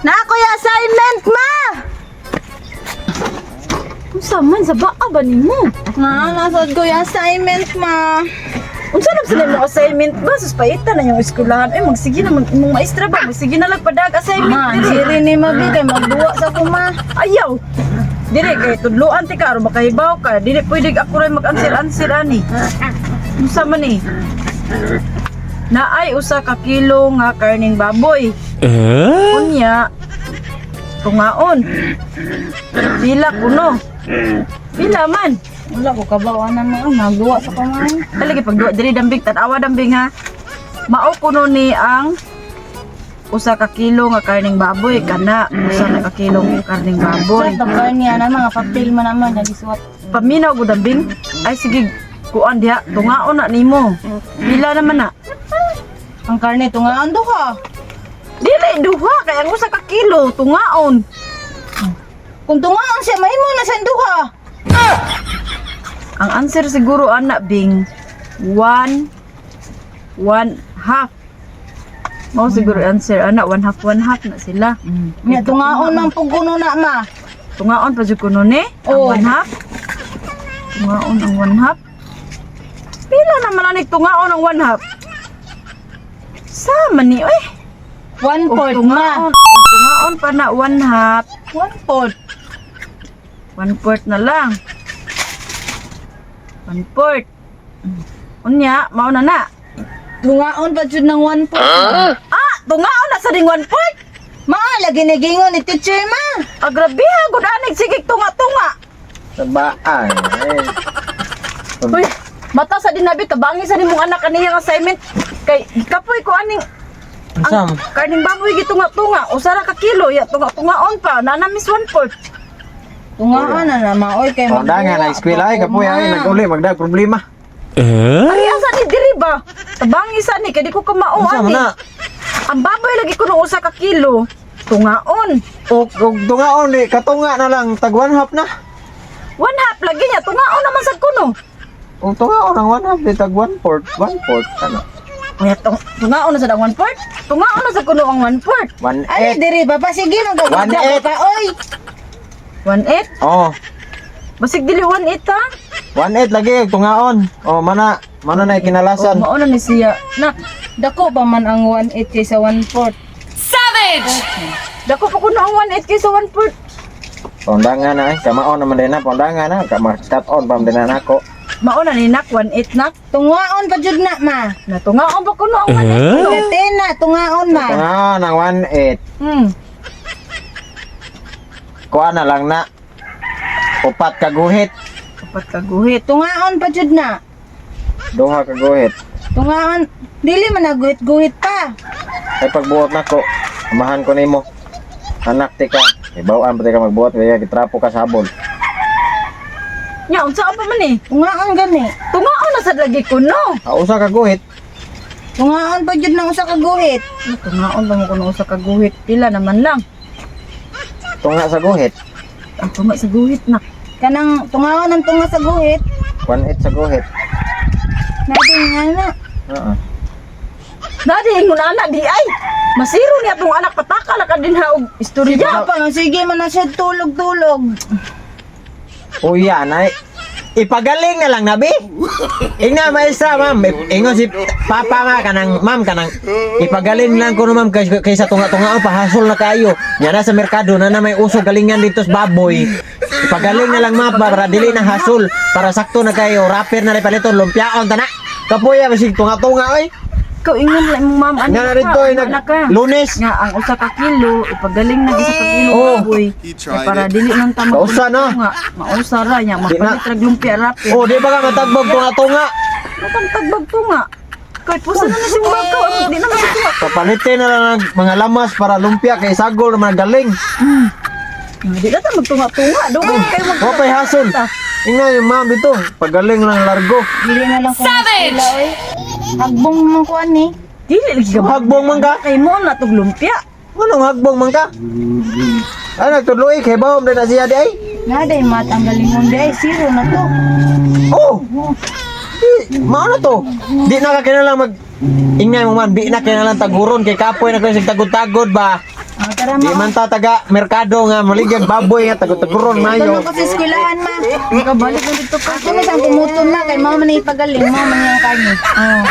Na ako yung assignment, ma! Unsa man sa baa ba nimo? Nasod ko yung assignment, ma. Unsa na sila mo assignment ba? Sus paita na yung eskwelahan. Ay, magsige na imong maestra ba? Magsige na lang padag assignment. Diri ni mabigay magduwa sa kuma. Ayaw. Dili kay tudloan ti ka aron makahibaw ka. Dili pwede ako ray mag-answer ani. Unsa man ni? Naay usa ka kilo nga karning baboy. Unya tungaon. Pila kuno? Pila man? Wala ko kabawanan mo nagduwa sa kamay. Talagi pagduwa diri dambing tanawa dambing ha. Mao kuno ni ang usa ka kilo nga karning baboy kana usa na ka kilo nga karning baboy. Sa karni ana mga papel man naman nagisuot. Paminaw gud dambing. Ay sige kuan diha tungaon na nimo. Pila naman na? Ang karne tungaon duha. Dili duha kay ang usa ka kilo tungaon. Kung tungaon siya mahimo na sa duha. Ang answer siguro anak bing 1/2. Mao siguro answer anak 1/2 na sila. Nya tungaon man pug kuno na ma. Tungaon pa jud kuno ni? Ang 1/2. Tungaon ang 1/2. Pila naman anik tungaon ang 1/2? Sama ni oy. 1/4 ma. Tungaon pa na 1/2. 1/4. 1/4 na lang. 1/4. Unya, mao na na. Tungaon pa jud ng 1/4. Tungaon na sa ding 1/4. Ma, lagi nagingon ni teacher ma. Grabe ha, gud anig sige tunga-tunga. Sabaan. Uy, mata sa dinabi tabangi sa nimong anak kaniyang assignment. Kay kapoy ko aning Ansam. karning baboy gitunga-tunga. Usa ra ka kilo ya tunga-tungaon pa. Nanamis 1/4. Tungaan na maoy kay Pandangan na eskwela ay kapoy ay naguli magdag problema. Ari asa ni diri ba? Tabangi sa ni kay di ko ka mao Unsa man ani. na? Ang baboy lagi kuno usa ka kilo. Tungaon. Og tungaon ni katunga na lang tag 1/2 na. 1/2 lagi niya tungaon naman sa kuno. Og tungaon ang 1/2 di tag 1/4, 1/4 kana. Unya tungaon na sa 1/4. Tungaon na sa kuno ang 1/4. 1/8. diri ba pa sige nang gagawin ka oy. 1/8. Oh, Basig dili 1/8 ha. 1/8 lagi og tungaon. Oh, mana na kinalasan. Mao na ni siya. Na dako ba man ang 1/8 kaysa 1/4? Savage! Dako pa kuno ang 1/8 kaysa 1/4. Pandangan na ay kamaon naman din na pandangan na ka cut on pam din na nako. Mao na ni nak 1/8 nak. Tungaon pa jud na ma. Na tungaon pa kuno ang 1/8. Tena tungaon ma. Tungaon ang 1/8. Kuha na lang na. Upat ka guhit. Upat ka guhit. Tungaon pa jud na. Duha ka guhit. Tungaon dili man naguhit-guhit pa. Ay pagbuot nako, amahan ko nimo. Anak ti ka. Ibawaan pa ti ka magbuot kaya gitrapo ka sabon. Nya unsa pa man ni? Tungaon gani. Tungaon na sa lagi kuno. Usa ka guhit. Tungaon pa jud na usa ka guhit. Tungaon ba mo kuno usa ka guhit? Pila naman lang. Tunga sa guhit. Ang tunga sa guhit na. Kanang tungaon ang tunga sa guhit. 1/8 sa guhit. Natin nga na. Oo. Dadi ingon anak di ay. Masiro niya tong anak pataka la ka din ha og istorya pa. Sige man na siya tulog-tulog. Uya na ipagaling na lang nabi. Ingna maestra ma'am, ingon si papa nga kanang ma'am kanang ipagaling lang ko no ma'am kaysa tunga-tunga pahasol na kayo. Nya na sa merkado na may usog galingan dito sa baboy. Ipagaling na lang ma'am para dili na hasol para sakto na kayo rapper na palito lumpiaon tana. Kapuya basig tunga-tunga oy. Ikaw ingon lang mong ma'am ano Nga na rito ay lunes. Nga ang usa ka kilo ipagaling na isa ka kilo Oh. baboy. Ay para dili nang tama. Mausa na. Mausa ra nya Di na. mapalit rag lumpia rapid. Oh, di ba ka matagbog tunga-tunga? Matang tagbag tunga. Kahit pusa na si bagaw, di na si tunga. Papalitin na lang ng mga lamas para lumpia kay sagol naman galing. Di na ta magtunga-tunga. Doon kayo mag. Wapay hasol. Ingna yung ma'am dito, pagaling lang largo. Dili na lang Savage! Hagbong man ko ani. Dili lagi ka Hagbong man ka? Kay mo na tog lumpia. Anong hagbong man ka? Ay, nagtudloy kay bawom din na siya di ay. Naday matanggalin mo di ay zero na to. Oh! Maano to? Di na ka kinalang mag... Ingay mo man, di na kinalang taguron kay kapoy na kasi tagod-tagod ba? Tara Di ma. man ta taga merkado nga maligyan baboy nga tago-taguron mayo. Tulong ko sa eskwelahan, ma. Kabalik na dito ka. Ako na siyang pumuton na kay mama na ipagaling, mama na yung karne. Oh.